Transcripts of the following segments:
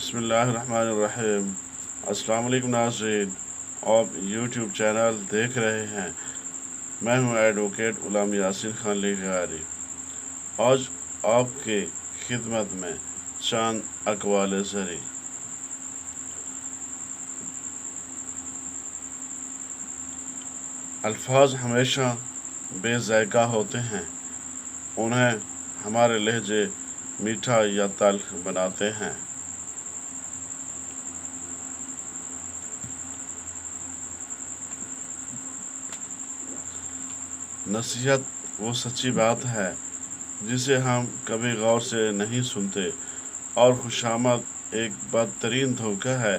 बिस्मिल्लाहिर्रहमानिर्रहीम। अस्सलाम वालेकुम नाज़रीन, आप यूट्यूब चैनल देख रहे हैं। मैं हूं एडवोकेट गुलाम यासीन खान लिगारी। आज आपके खिदमत में चंद अक़वाल ज़री। अल्फाज हमेशा बेज़ायका होते हैं, उन्हें हमारे लहजे मीठा या तल्ख़ बनाते हैं। नसीहत वो सच्ची बात है जिसे हम कभी गौर से नहीं सुनते, और खुशामद एक बदतरीन धोखा है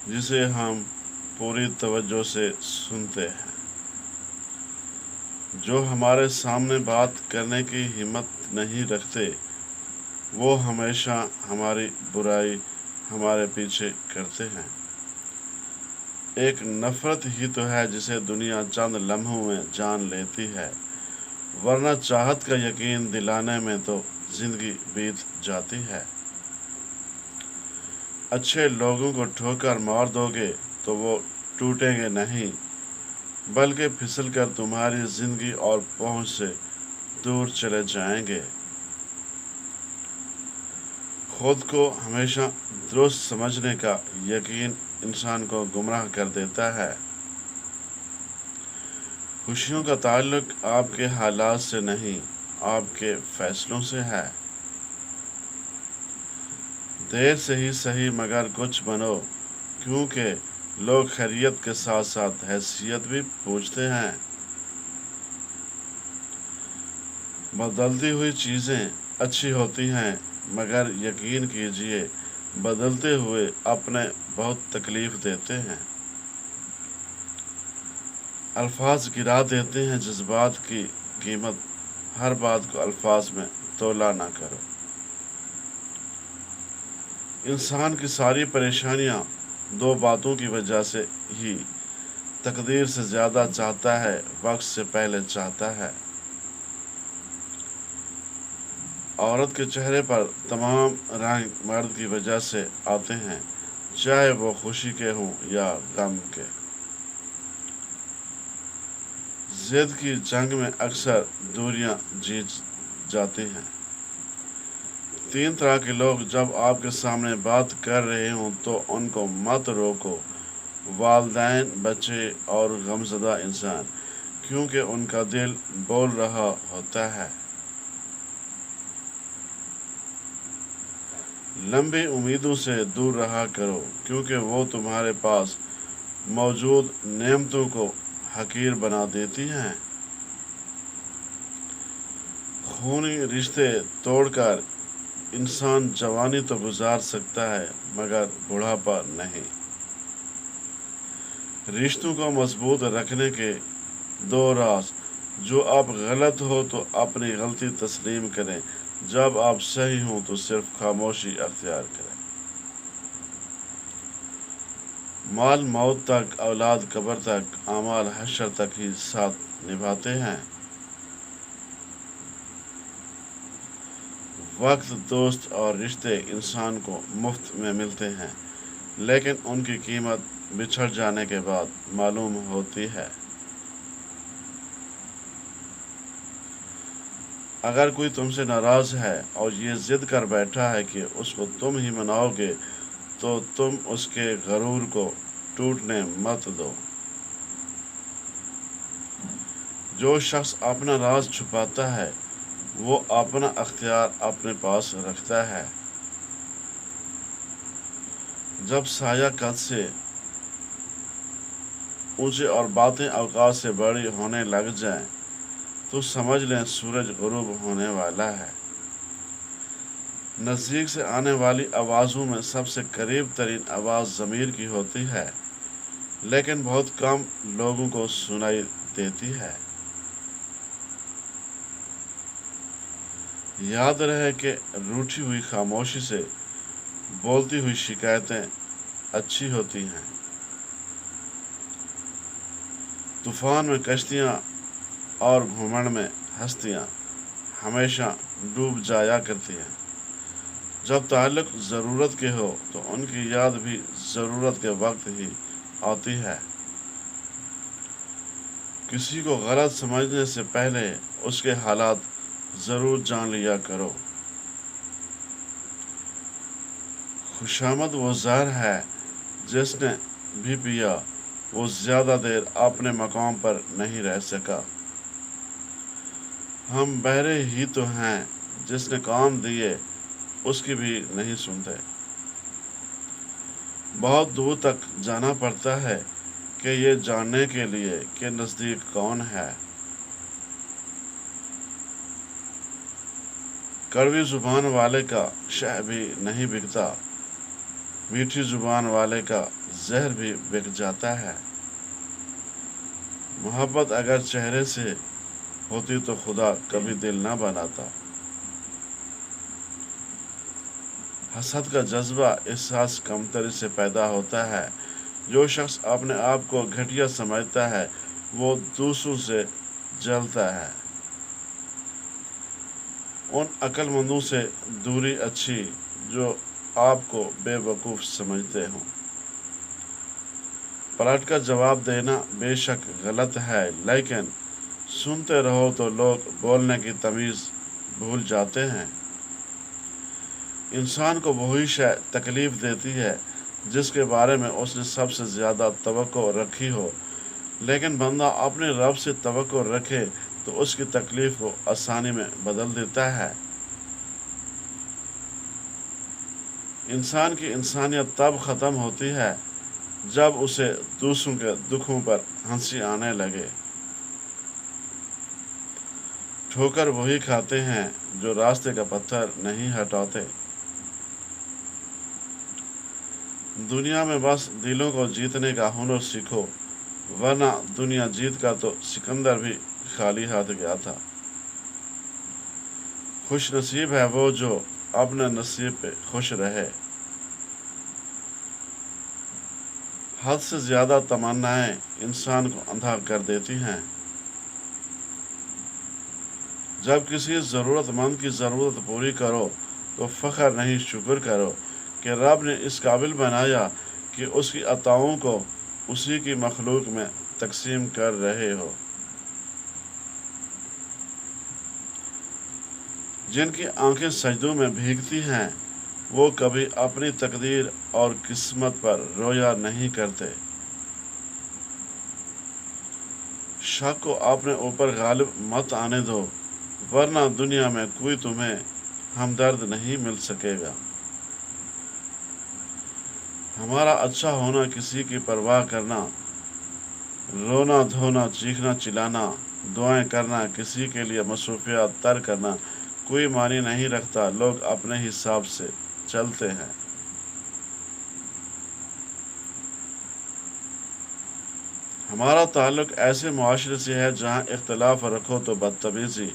जिसे हम पूरी तवज्जो से सुनते हैं। जो हमारे सामने बात करने की हिम्मत नहीं रखते, वो हमेशा हमारी बुराई हमारे पीछे करते हैं। एक नफ़रत ही तो है जिसे दुनिया चंद लम्हों में जान लेती है, वरना चाहत का यकीन दिलाने में तो ज़िंदगी बीत जाती है। अच्छे लोगों को ठोकर मार दोगे तो वो टूटेंगे नहीं, बल्कि फिसल कर तुम्हारी ज़िंदगी और पहुंच से दूर चले जाएंगे। खुद को हमेशा दुरुस्त समझने का यकीन इंसान को गुमराह कर देता है। खुशियों का ताल्लुक आपके हालात से नहीं, आपके फैसलों से है। देर से ही सही मगर कुछ बनो, क्योंकि लोग खैरियत के साथ साथ हैसियत भी पूछते हैं। बदलती हुई चीज़ें अच्छी होती हैं, मगर यकीन कीजिए बदलते हुए अपने बहुत तकलीफ़ देते हैं। अल्फाज गिरा देते हैं जज्बात की कीमत, हर बात को अल्फाज में तोला ना करो। इंसान की सारी परेशानियां दो बातों की वजह से ही तकदीर से ज़्यादा चाहता है, वक्त से पहले चाहता है। औरत के चेहरे पर तमाम रंग मर्द की वजह से आते हैं, चाहे वो खुशी के हों या गम के। ज़िद की जंग में अक्सर दूरियां जीत जाती हैं। तीन तरह के लोग जब आपके सामने बात कर रहे हों तो उनको मत रोको: वालिदैन, बच्चे और गमज़दा इंसान, क्योंकि उनका दिल बोल रहा होता है। लंबी उम्मीदों से दूर रहा करो, क्योंकि वो तुम्हारे पास मौजूद नेमतों को हकीर बना देती हैं। खूनी रिश्ते तोड़कर इंसान जवानी तो गुजार सकता है, मगर बुढ़ापा नहीं। रिश्तों को मजबूत रखने के दो राज: जो आप गलत हो तो अपनी गलती तस्लीम करें, जब आप सही हों तो सिर्फ खामोशी अख्तियार करें। माल मौत तक, औलाद कब्र तक, आमाल हश्र तक ही साथ निभाते हैं। वक्त, दोस्त और रिश्ते इंसान को मुफ्त में मिलते हैं, लेकिन उनकी कीमत बिछड़ जाने के बाद मालूम होती है। अगर कोई तुमसे नाराज़ है और ये ज़िद कर बैठा है कि उसको तुम ही मनाओगे, तो तुम उसके गरूर को टूटने मत दो। जो शख्स अपना राज छुपाता है, वो अपना अख्तियार अपने पास रखता है। जब साया कद से ऊंचे और बातें औकात से बड़ी होने लग जाएं, तो समझ लें सूरज गुरूब होने वाला है। नज़दीक से आने वाली आवाज़ों में सबसे करीब तरीन आवाज़ ज़मीर की होती है, लेकिन बहुत कम लोगों को सुनाई देती है। याद रहे कि रूठी हुई खामोशी से बोलती हुई शिकायतें अच्छी होती हैं। तूफ़ान में कश्तियाँ और घुमंड में हस्तियाँ हमेशा डूब जाया करती हैं। جب تعلق ضرورت کے ہو تو ان کی یاد بھی ضرورت کے وقت ہی آتی ہے۔ کسی کو غلط سمجھنے سے پہلے اس کے حالات ضرور جان لیا کرو۔ خوشامد وہ زہر ہے جس نے بھی پیا وہ زیادہ دیر اپنے مقام پر نہیں رہ سکا۔ ہم بہرے ہی تو ہیں، جس نے کام دیے اس کی بھی نہیں سنتے۔ بہت دور تک جانا پڑتا ہے کہ یہ جاننے کے لیے کہ نزدیک کون ہے۔ کڑوی زبان والے کا شہ بھی نہیں بکتا، میٹھی زبان والے کا زہر بھی بک جاتا ہے۔ محبت اگر چہرے سے ہوتی تو خدا کبھی دل نہ بناتا۔ حسد کا جذبہ احساس کمتری سے پیدا ہوتا ہے۔ جو شخص اپنے آپ کو گھٹیا سمجھتا ہے وہ دوسروں سے جلتا ہے۔ ان عقل مندوں سے دوری اچھی جو آپ کو بے وقوف سمجھتے ہوں۔ پلٹ کر جواب دینا بے شک غلط ہے، لیکن سنتے رہو تو لوگ بولنے کی تمیز بھول جاتے ہیں۔ انسان کو وہی شے تکلیف دیتی ہے جس کے بارے میں اس نے سب سے زیادہ توقع رکھی ہو، لیکن بندہ اپنے رب سے توقع رکھے تو اس کی تکلیف کو آسانی میں بدل دیتا ہے۔ انسان کی انسانیت تب ختم ہوتی ہے جب اسے دوسروں کے دکھوں پر ہنسی آنے لگے۔ ٹھوکر وہی کھاتے ہیں جو راستے کا پتھر نہیں ہٹاتے۔ دنیا میں بس دلوں کو جیتنے کا ہنر سیکھو، ورنہ دنیا جیت کا تو سکندر بھی خالی ہاتھ گیا تھا۔ خوش نصیب ہے وہ جو اپنے نصیب پہ خوش رہے۔ حد سے زیادہ تمنائیں انسان کو اندھا کر دیتی ہیں۔ جب کسی ضرورت مند کی ضرورت پوری کرو تو فخر نہیں شکر کرو کہ رب نے اس قابل بنایا کہ اس کی عطاؤں کو اسی کی مخلوق میں تقسیم کر رہے ہو۔ جن کی آنکھیں سجدوں میں بھیگتی ہیں وہ کبھی اپنی تقدیر اور قسمت پر رویا نہیں کرتے۔ شک کو اپنے اوپر غالب مت آنے دو، ورنہ دنیا میں کوئی تمہیں ہمدرد نہیں مل سکے گا۔ ہمارا اچھا ہونا، کسی کی پرواہ کرنا، رونا دھونا، چیخنا چلانا، دعائیں کرنا، کسی کے لیے مصروفیات ترک کرنا کوئی معنی نہیں رکھتا۔ لوگ اپنے حساب سے چلتے ہیں۔ ہمارا تعلق ایسے معاشرے سے ہے جہاں اختلاف رکھو تو بدتمیزی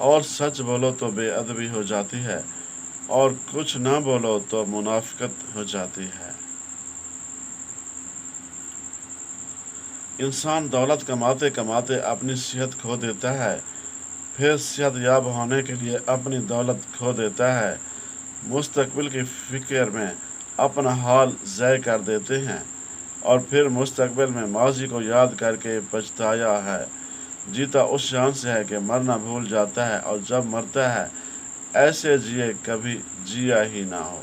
اور سچ بولو تو بے ادبی ہو جاتی ہے، اور کچھ نہ بولو تو منافقت ہو جاتی ہے۔ انسان دولت کماتے کماتے اپنی صحت کھو دیتا ہے، پھر صحت یاب ہونے کے لیے اپنی دولت کھو دیتا ہے۔ مستقبل کی فکر میں اپنا حال ضائع کر دیتے ہیں، اور پھر مستقبل میں ماضی کو یاد کر کے پچھتایا ہے۔ جیتا اس شان سے ہے کہ مرنا بھول جاتا ہے، اور جب مرتا ہے ایسے جیے کبھی جیا ہی نہ ہو۔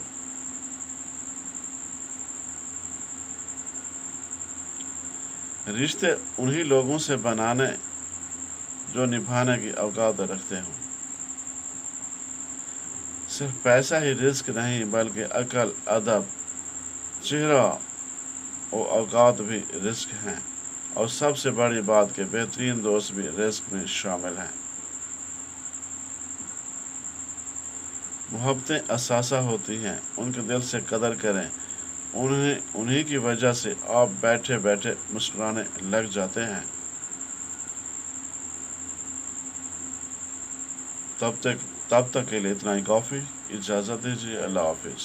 رشتے انہی لوگوں سے بنانے جو نبھانے کی اوقات رکھتے ہوں۔ صرف پیسہ ہی رزق نہیں بلکہ عقل، ادب، چہرہ و اوقات بھی رزق ہیں، اور سب سے بڑی بات کہ بہترین دوست بھی رزق میں شامل ہیں۔ محبتیں اثاثہ ہوتی ہیں، ان کے دل سے قدر کریں، انہی کی وجہ سے آپ بیٹھے بیٹھے مسکرانے لگ جاتے ہیں۔ تب تک کے لیے اتنا ہی کافی۔ اجازت دیجیے، اللہ حافظ۔